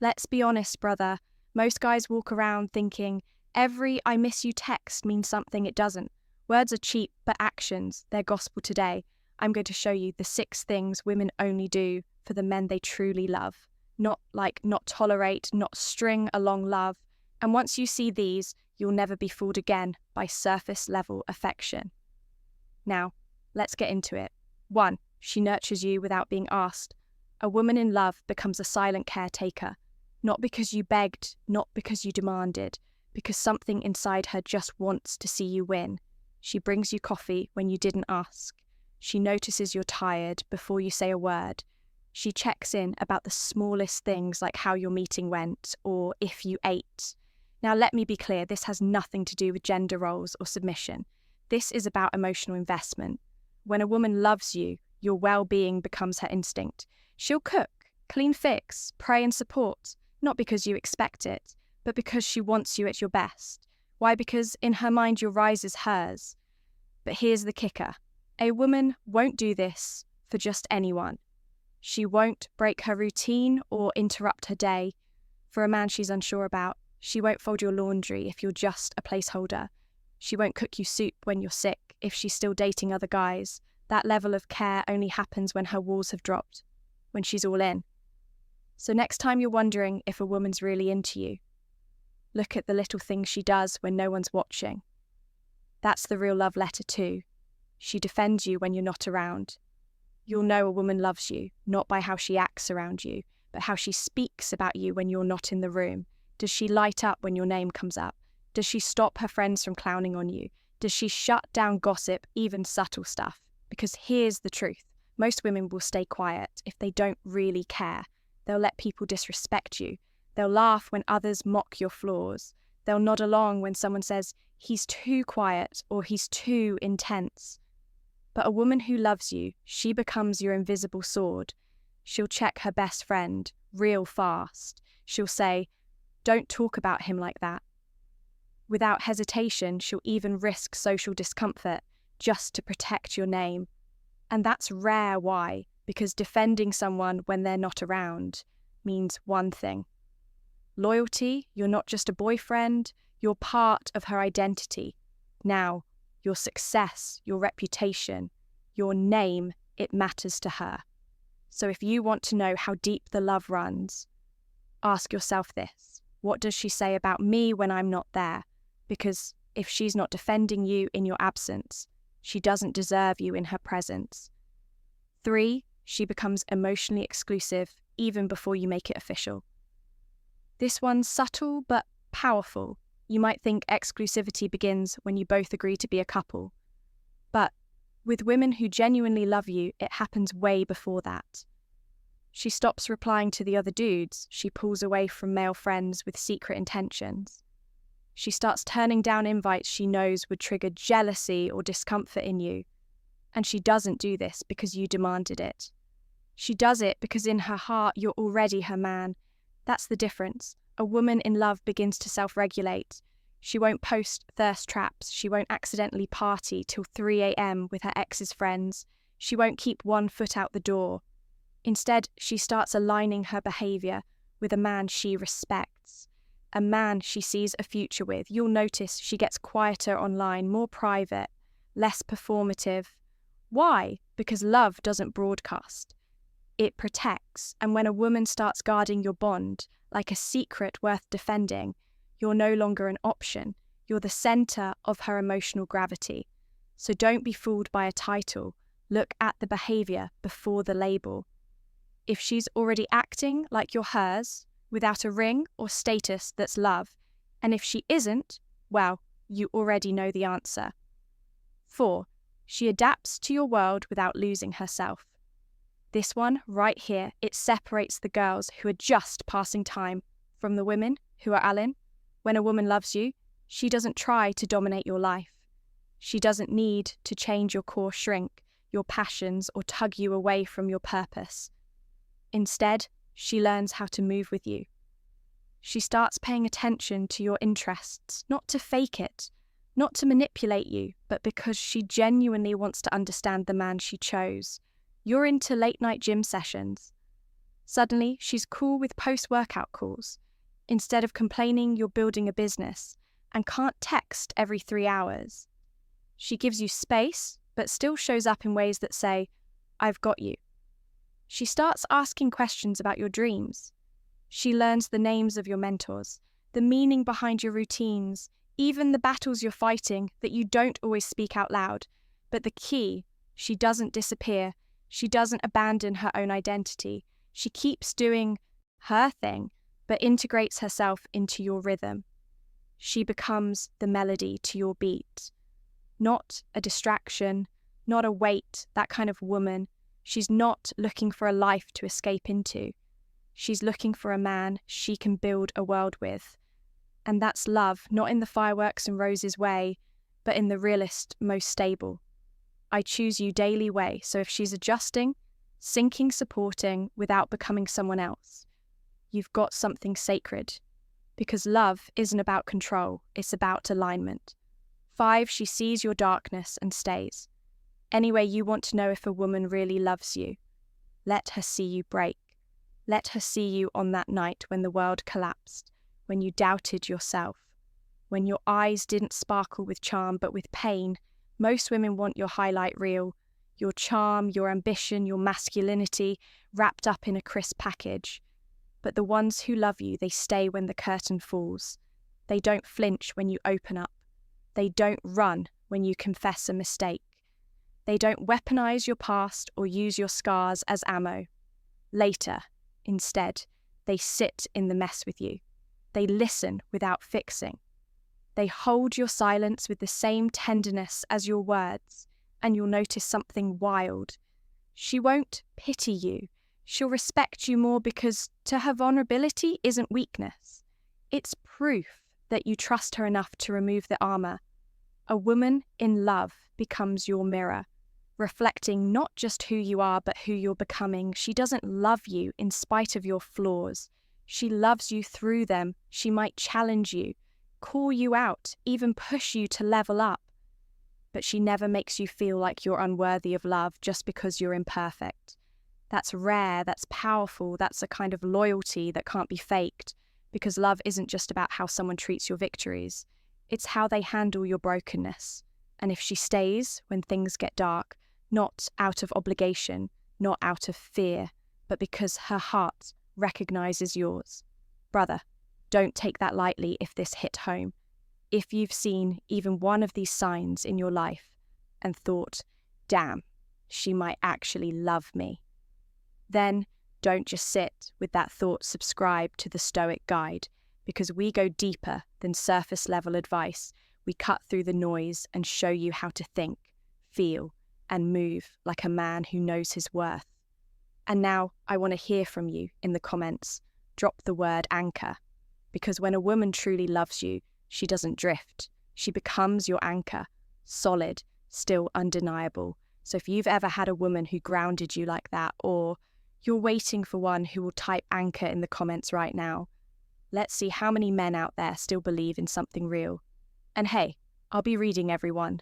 Let's be honest, brother. Most guys walk around thinking every I miss you text means something it doesn't. Words are cheap, but actions, they're gospel today. I'm going to show you the 6 things women only do for the men they truly love. Not tolerate, not string along love. And once you see these, you'll never be fooled again by surface level affection. Now, let's get into it. 1. She nurtures you without being asked. A woman in love becomes a silent caretaker. Not because you begged, not because you demanded, because something inside her just wants to see you win. She brings you coffee when you didn't ask. She notices you're tired before you say a word. She checks in about the smallest things like how your meeting went or if you ate. Now, let me be clear, this has nothing to do with gender roles or submission. This is about emotional investment. When a woman loves you, your well-being becomes her instinct. She'll cook, clean, fix, pray and support, not because you expect it, but because she wants you at your best. Why? Because in her mind, your rise is hers. But here's the kicker. A woman won't do this for just anyone. She won't break her routine or interrupt her day. For a man she's unsure about, she won't fold your laundry if you're just a placeholder. She won't cook you soup when you're sick if she's still dating other guys. That level of care only happens when her walls have dropped, when she's all in. So next time you're wondering if a woman's really into you, look at the little things she does when no one's watching. That's the real love letter too. She defends you when you're not around. You'll know a woman loves you, not by how she acts around you, but how she speaks about you when you're not in the room. Does she light up when your name comes up? Does she stop her friends from clowning on you? Does she shut down gossip, even subtle stuff? Because here's the truth. Most women will stay quiet if they don't really care. They'll let people disrespect you. They'll laugh when others mock your flaws. They'll nod along when someone says, he's too quiet or he's too intense. But a woman who loves you, she becomes your invisible sword. She'll check her best friend real fast. She'll say, don't talk about him like that. Without hesitation, she'll even risk social discomfort just to protect your name. And that's rare. Why? Because defending someone when they're not around means one thing. Loyalty, you're not just a boyfriend, you're part of her identity. Now, your success, your reputation, your name, it matters to her. So if you want to know how deep the love runs, ask yourself this. What does she say about me when I'm not there? Because if she's not defending you in your absence, she doesn't deserve you in her presence. 3, she becomes emotionally exclusive even before you make it official. This one's subtle but powerful. You might think exclusivity begins when you both agree to be a couple. But with women who genuinely love you, it happens way before that. She stops replying to the other dudes. She pulls away from male friends with secret intentions. She starts turning down invites she knows would trigger jealousy or discomfort in you. And she doesn't do this because you demanded it. She does it because in her heart you're already her man. That's the difference. A woman in love begins to self-regulate. She won't post thirst traps. She won't accidentally party till 3 a.m. with her ex's friends. She won't keep one foot out the door. Instead, she starts aligning her behaviour with a man she respects, a man she sees a future with. You'll notice she gets quieter online, more private, less performative. Why? Because love doesn't broadcast. It protects, and when a woman starts guarding your bond, like a secret worth defending, you're no longer an option. You're the centre of her emotional gravity. So don't be fooled by a title. Look at the behaviour before the label. If she's already acting like you're hers, without a ring or status that's love, and if she isn't, well, you already know the answer. 4, she adapts to your world without losing herself. This one, right here, it separates the girls who are just passing time from the women who are Allen. When a woman loves you, she doesn't try to dominate your life. She doesn't need to change your core, shrink your passions, or tug you away from your purpose. Instead, she learns how to move with you. She starts paying attention to your interests, not to fake it, not to manipulate you, but because she genuinely wants to understand the man she chose. You're into late-night gym sessions. Suddenly, she's cool with post-workout calls. Instead of complaining you're building a business and can't text every 3 hours. She gives you space, but still shows up in ways that say, I've got you. She starts asking questions about your dreams. She learns the names of your mentors, the meaning behind your routines, even the battles you're fighting that you don't always speak out loud. But the key, she doesn't disappear. She doesn't abandon her own identity. She keeps doing her thing, but integrates herself into your rhythm. She becomes the melody to your beat. Not a distraction, not a weight, that kind of woman. She's not looking for a life to escape into. She's looking for a man she can build a world with. And that's love, not in the fireworks and roses way, but in the realest, most stable. I choose you daily way, so if she's adjusting, sinking, supporting, without becoming someone else, you've got something sacred. Because love isn't about control, it's about alignment. 5, she sees your darkness and stays. Anyway, you want to know if a woman really loves you. Let her see you break. Let her see you on that night when the world collapsed, when you doubted yourself, when your eyes didn't sparkle with charm but with pain. Most women want your highlight reel, your charm, your ambition, your masculinity, wrapped up in a crisp package. But the ones who love you, they stay when the curtain falls. They don't flinch when you open up. They don't run when you confess a mistake. They don't weaponize your past or use your scars as ammo. Later, instead, they sit in the mess with you. They listen without fixing. They hold your silence with the same tenderness as your words, and you'll notice something wild. She won't pity you. She'll respect you more because to her vulnerability isn't weakness. It's proof that you trust her enough to remove the armor. A woman in love becomes your mirror, reflecting not just who you are but who you're becoming. She doesn't love you in spite of your flaws. She loves you through them. She might challenge you, call you out, even push you to level up. But she never makes you feel like you're unworthy of love just because you're imperfect. That's rare, that's powerful, that's a kind of loyalty that can't be faked, because love isn't just about how someone treats your victories. It's how they handle your brokenness. And if she stays when things get dark, not out of obligation, not out of fear, but because her heart recognizes yours. Brother, don't take that lightly if this hit home. If you've seen even one of these signs in your life and thought, damn, she might actually love me, then don't just sit with that thought. Subscribe to the Stoic Guide, because we go deeper than surface level advice. We cut through the noise and show you how to think, feel, and move like a man who knows his worth. And now I want to hear from you in the comments. Drop the word anchor, because when a woman truly loves you, she doesn't drift. She becomes your anchor, solid, still undeniable. So if you've ever had a woman who grounded you like that, or you're waiting for one who will type anchor in the comments right now, let's see how many men out there still believe in something real. And hey, I'll be reading everyone,